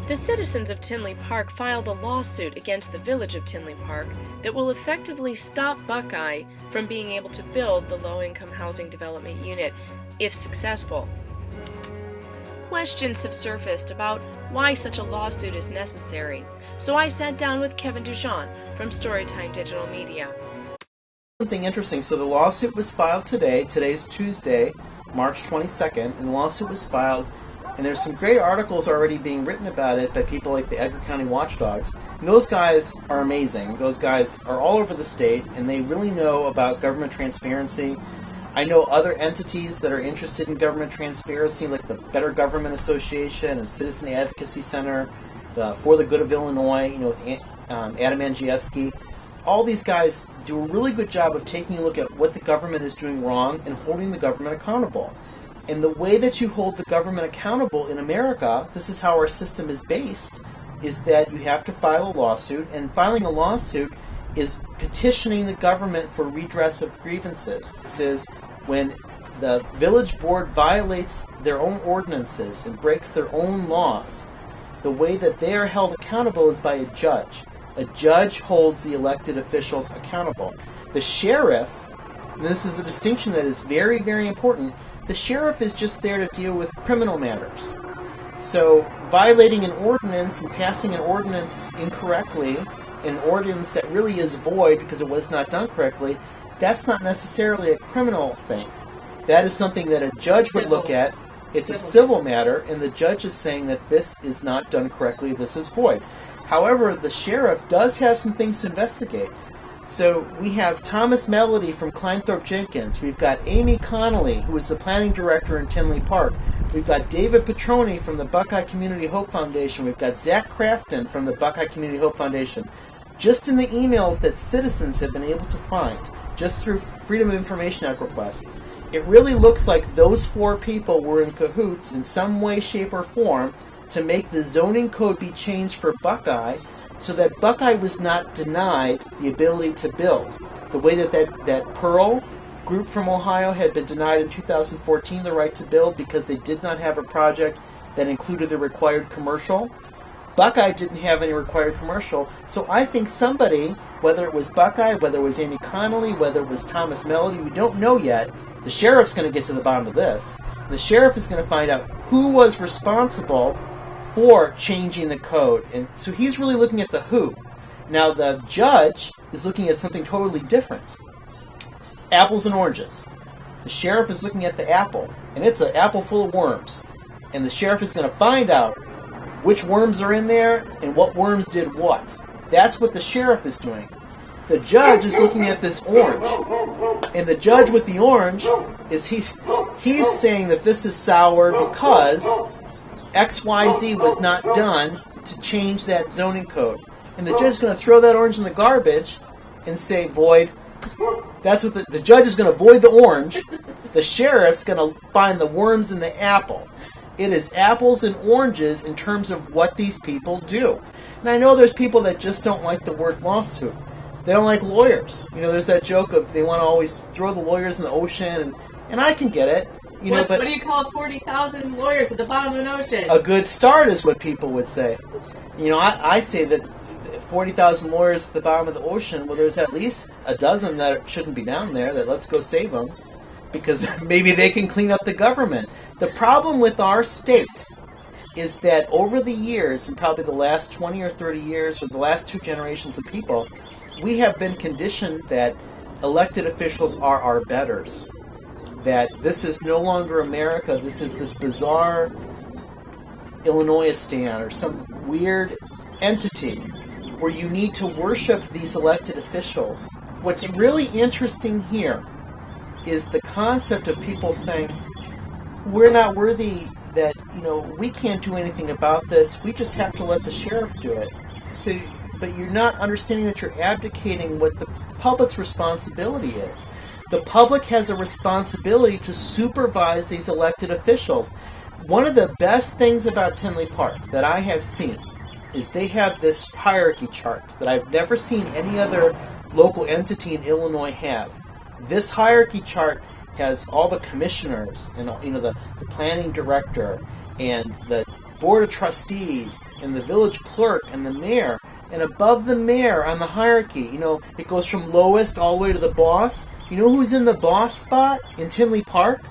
The citizens of Tinley Park filed a lawsuit against the village of Tinley Park that will effectively stop Buckeye from being able to build the low-income housing development unit, if successful. Questions have surfaced about why such a lawsuit is necessary, so I sat down with Kevin DuJan from Storytime Digital Media. Something interesting. So the lawsuit was filed today. Today's Tuesday, March 22nd, and the lawsuit was filed, and there's some great articles already being written about it by people like the Edgar County Watchdogs. And those guys are amazing. Those guys are all over the state, and they really know about government transparency. I know other entities that are interested in government transparency, like the Better Government Association and Citizen Advocacy Center, For the Good of Illinois, with Adam Andrzejewski. All these guys do a really good job of taking a look at what the government is doing wrong and holding the government accountable. And the way that you hold the government accountable in America, this is how our system is based, is that you have to file a lawsuit, and filing a lawsuit is petitioning the government for redress of grievances. This is when the village board violates their own ordinances and breaks their own laws. The way that they are held accountable is by a judge. A judge holds the elected officials accountable. The sheriff, and this is a distinction that is very, very important, the sheriff is just there to deal with criminal matters. So violating an ordinance and passing an ordinance incorrectly, an ordinance that really is void because it was not done correctly, that's not necessarily a criminal thing. That is something that a judge would look at. It's a civil matter, and the judge is saying that this is not done correctly, this is void. However, the sheriff does have some things to investigate. So we have Thomas Melody from Kleinthorpe Jenkins. We've got Amy Connolly, who is the planning director in Tinley Park. We've got David Petroni from the Buckeye Community Hope Foundation. We've got Zach Crafton from the Buckeye Community Hope Foundation. Just in the emails that citizens have been able to find, just through Freedom of Information Act requests, it really looks like those four people were in cahoots in some way, shape, or form to make the zoning code be changed for Buckeye so that Buckeye was not denied the ability to build. The way that Pearl group from Ohio had been denied in 2014 the right to build because they did not have a project that included the required commercial. Buckeye didn't have any required commercial, so I think somebody, whether it was Buckeye, whether it was Amy Connolly, whether it was Thomas Melody, we don't know yet. The sheriff's going to get to the bottom of this. The sheriff is going to find out who was responsible for changing the code. And so he's really looking at the who. Now the judge is looking at something totally different. Apples and oranges. The sheriff is looking at the apple, and it's an apple full of worms. And the sheriff is going to find out which worms are in there and what worms did what. That's what the sheriff is doing. The judge is looking at this orange. And the judge with the orange is he's saying that this is sour because XYZ was not done to change that zoning code. And the judge is going to throw that orange in the garbage and say void. That's what the judge is going to void the orange. The sheriff's going to find the worms in the apple. It is apples and oranges in terms of what these people do. And I know there's people that just don't like the word lawsuit. They don't like lawyers. There's that joke of they want to always throw the lawyers in the ocean, and I can get it. What do you call 40,000 lawyers at the bottom of an ocean? A good start is what people would say. I say that 40,000 lawyers at the bottom of the ocean, well, there's at least a dozen that shouldn't be down there, that let's go save them, because maybe they can clean up the government. The problem with our state is that over the years, and probably the last 20 or 30 years, or the last two generations of people, we have been conditioned that elected officials are our betters. That this is no longer America, this is this bizarre Illinoistan or some weird entity where you need to worship these elected officials. What's really interesting here is the concept of people saying, we're not worthy, that, we can't do anything about this, we just have to let the sheriff do it. So, but you're not understanding that you're abdicating what the public's responsibility is. The public has a responsibility to supervise these elected officials. One of the best things about Tinley Park that I have seen is they have this hierarchy chart that I've never seen any other local entity in Illinois have. This hierarchy chart has all the commissioners and the planning director and the board of trustees and the village clerk and the mayor. And above the mayor on the hierarchy, it goes from lowest all the way to the boss. You know who's in the boss spot in Tinley Park?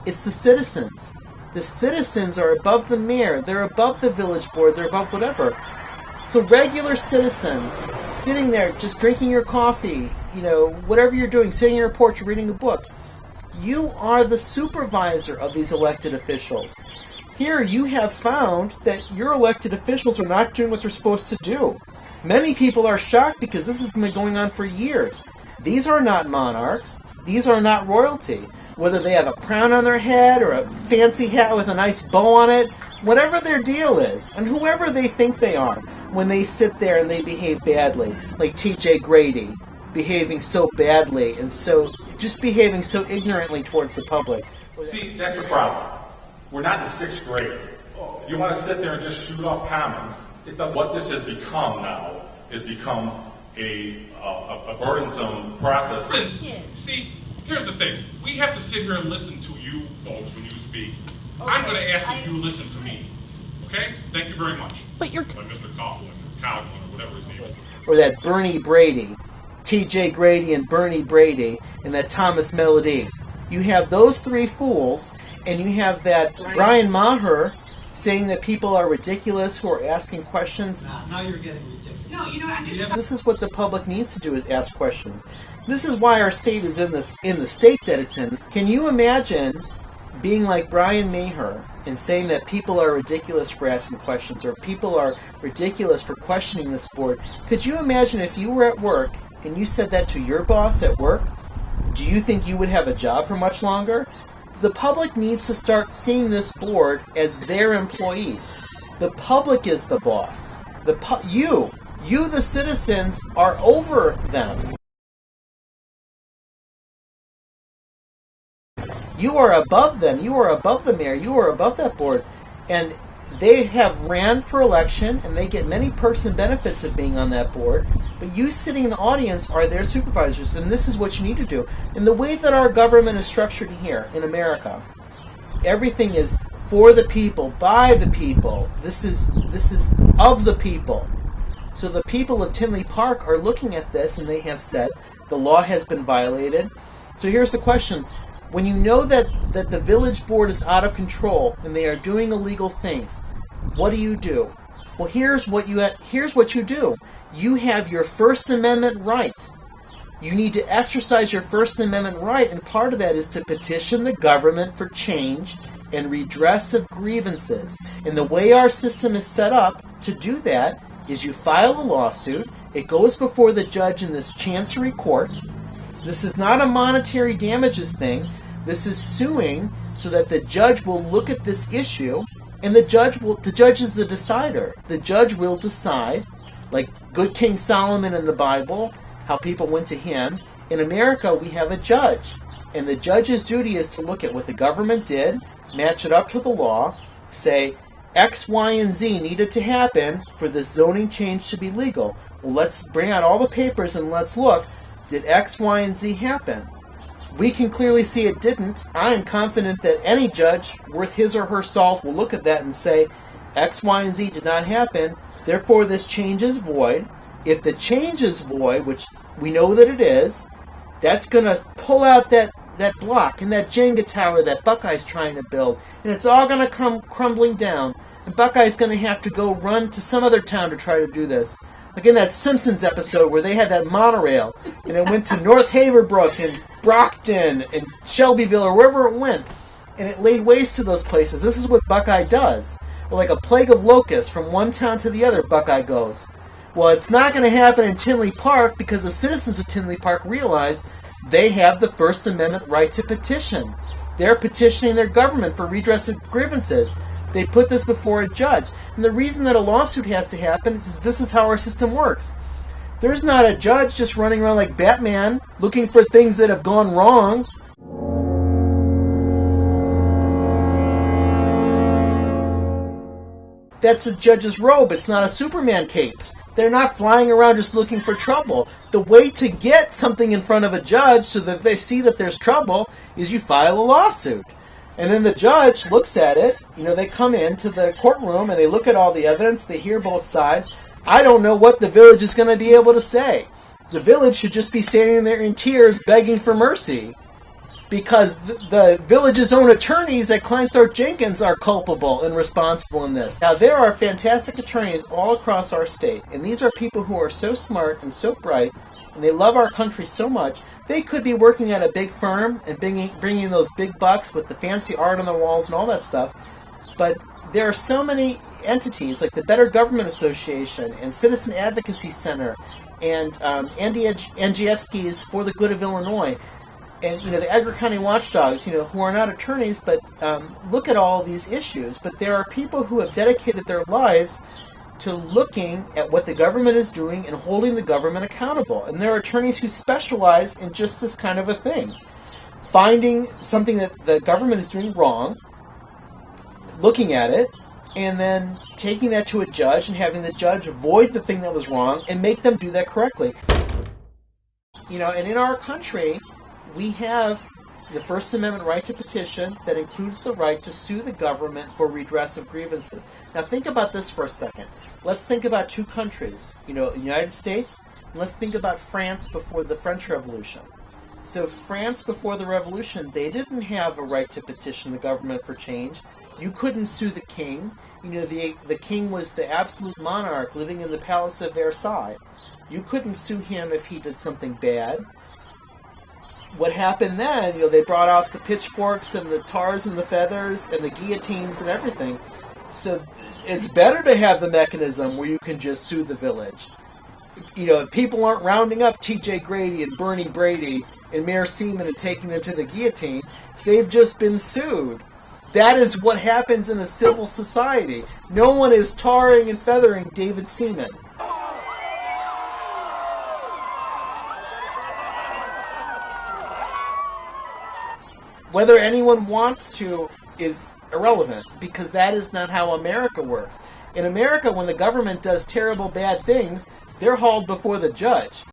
It's the citizens. The citizens are above the mayor. They're above the village board. They're above whatever. So regular citizens sitting there just drinking your coffee, whatever you're doing, sitting on your porch, reading a book, you are the supervisor of these elected officials. Here you have found that your elected officials are not doing what they're supposed to do. Many people are shocked because this has been going on for years. These are not monarchs. These are not royalty. Whether they have a crown on their head or a fancy hat with a nice bow on it, whatever their deal is, and whoever they think they are, when they sit there and they behave badly, like T.J. Grady, behaving so badly and just behaving so ignorantly towards the public. See, that's the problem. We're not in 6th grade. You want to sit there and just shoot off comments. It doesn't. What this has become now is become a burdensome process. See, here's the thing. We have to sit here and listen to you folks when you speak. Okay. I'm going to ask that you listen to me. Okay? Thank you very much. But you're... Like Mr. Coughlin, or Cowlin, or whatever his name is. Or that Bernie Brady, T.J. Grady and Bernie Brady, and that Thomas Melody. You have those three fools, and you have that Brian Maher saying that people are ridiculous who are asking questions. Now you're getting ridiculous. No, I'm just... This is what the public needs to do, is ask questions. This is why our state is in the state that it's in. Can you imagine being like Brian Maher and saying that people are ridiculous for asking questions, or people are ridiculous for questioning this board? Could you imagine if you were at work and you said that to your boss at work? Do you think you would have a job for much longer? The public needs to start seeing this board as their employees. The public is the boss. You, the citizens, are over them. You are above them. You are above the mayor. You are above that board. And they have ran for election, and they get many perks and benefits of being on that board. But you sitting in the audience are their supervisors, and this is what you need to do. In the way that our government is structured here in America, everything is for the people, by the people. This is of the people. So the people of Tinley Park are looking at this, and they have said the law has been violated. So here's the question. When you know that the village board is out of control and they are doing illegal things, what do? Well, here's what you do. You have your First Amendment right. You need to exercise your First Amendment right, and part of that is to petition the government for change and redress of grievances. And the way our system is set up to do that is you file a lawsuit, it goes before the judge in this chancery court. This is not a monetary damages thing. This is suing so that the judge will look at this issue, and the judge is the decider. The judge will decide, like good King Solomon in the Bible, how people went to him. In America, we have a judge, and the judge's duty is to look at what the government did, match it up to the law, say X, Y, and Z needed to happen for this zoning change to be legal. Well, let's bring out all the papers and let's look. Did X, Y, and Z happen? We can clearly see it didn't. I am confident that any judge worth his or her salt will look at that and say, X, Y, and Z did not happen, therefore this change is void. If the change is void, which we know that it is, that's going to pull out that block and that Jenga tower that Buckeye's trying to build, and it's all going to come crumbling down, and Buckeye's going to have to go run to some other town to try to do this. Like in that Simpsons episode where they had that monorail, and it went to North Haverbrook and Brockton and Shelbyville or wherever it went, and it laid waste to those places. This is what Buckeye does. Or like a plague of locusts, from one town to the other, Buckeye goes. Well, it's not going to happen in Tinley Park because the citizens of Tinley Park realized they have the First Amendment right to petition. They're petitioning their government for redress of grievances. They put this before a judge. And the reason that a lawsuit has to happen is this is how our system works. There's not a judge just running around like Batman looking for things that have gone wrong. That's a judge's robe. It's not a Superman cape. They're not flying around just looking for trouble. The way to get something in front of a judge so that they see that there's trouble is you file a lawsuit. And then the judge looks at it. They come into the courtroom and they look at all the evidence. They hear both sides. I don't know what the village is going to be able to say. The village should just be standing there in tears begging for mercy because the village's own attorneys at Kleinthorpe Jenkins are culpable and responsible in this. Now, there are fantastic attorneys all across our state, and these are people who are so smart and so bright, and they love our country so much, they could be working at a big firm and bringing those big bucks with the fancy art on the walls and all that stuff. But there are so many entities like the Better Government Association and Citizen Advocacy Center and Andy Andrzejewski's For the Good of Illinois and the Edgar County Watchdogs, who are not attorneys but look at all these issues. But there are people who have dedicated their lives to looking at what the government is doing and holding the government accountable. And there are attorneys who specialize in just this kind of a thing. Finding something that the government is doing wrong, looking at it, and then taking that to a judge and having the judge avoid the thing that was wrong and make them do that correctly. And in our country, we have the First Amendment right to petition that includes the right to sue the government for redress of grievances. Now think about this for a second. Let's think about two countries, the United States, and let's think about France before the French Revolution. So France before the Revolution, they didn't have a right to petition the government for change. You couldn't sue the king. The king was the absolute monarch living in the Palace of Versailles. You couldn't sue him if he did something bad. What happened then, they brought out the pitchforks and the tars and the feathers and the guillotines and everything. So it's better to have the mechanism where you can just sue the village. People aren't rounding up T.J. Grady and Bernie Brady and Mayor Seaman and taking them to the guillotine. They've just been sued. That is what happens in a civil society. No one is tarring and feathering David Seaman. Whether anyone wants to is irrelevant, because that is not how America works. In America, when the government does terrible, bad things, they're hauled before the judge.